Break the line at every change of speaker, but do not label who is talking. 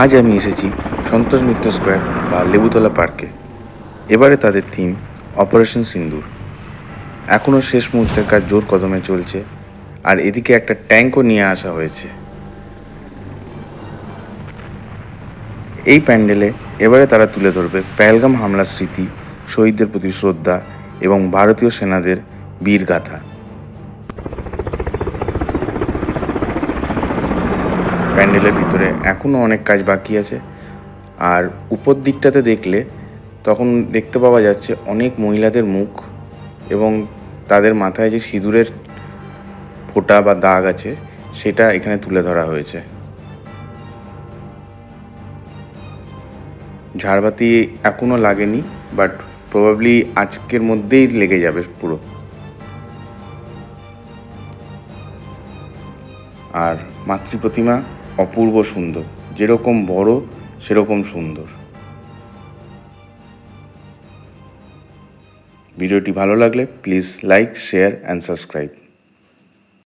আজ আমি এসেছি সন্তোষ মিত্র স্কোয়ার বা লেবুতলা পার্কে। এবারে তাদের থিম অপারেশন সিন্দুর। এখনও শেষ মুহূর্তের কাজ জোর কদমে চলছে, আর এদিকে একটা ট্যাঙ্কও নিয়ে আসা হয়েছে। এই প্যান্ডেলে এবারে তারা তুলে ধরবে পেহেলগাম হামলার স্মৃতি, শহীদদের প্রতি শ্রদ্ধা এবং ভারতীয় সেনাদের বীরগাথা। প্যান্ডেলের ভিতরে এখনও অনেক কাজ বাকি আছে, আর উপর দিকটাতে দেখলে তখন দেখতে পাওয়া যাচ্ছে অনেক মহিলাদের মুখ এবং তাদের মাথায় যে সিঁদুরের ফোঁটা বা দাগ আছে সেটা এখানে তুলে ধরা হয়েছে। ঝাড়বাতি এখনও লাগেনি, বাট প্রবাবলি আজকের মধ্যেই লেগে যাবে পুরো। আর মাতৃ প্রতিমা অপূর্ব সুন্দর, যেরকম বড় সেরকম সুন্দর। ভিডিওটি ভালো লাগলে please like, share and subscribe.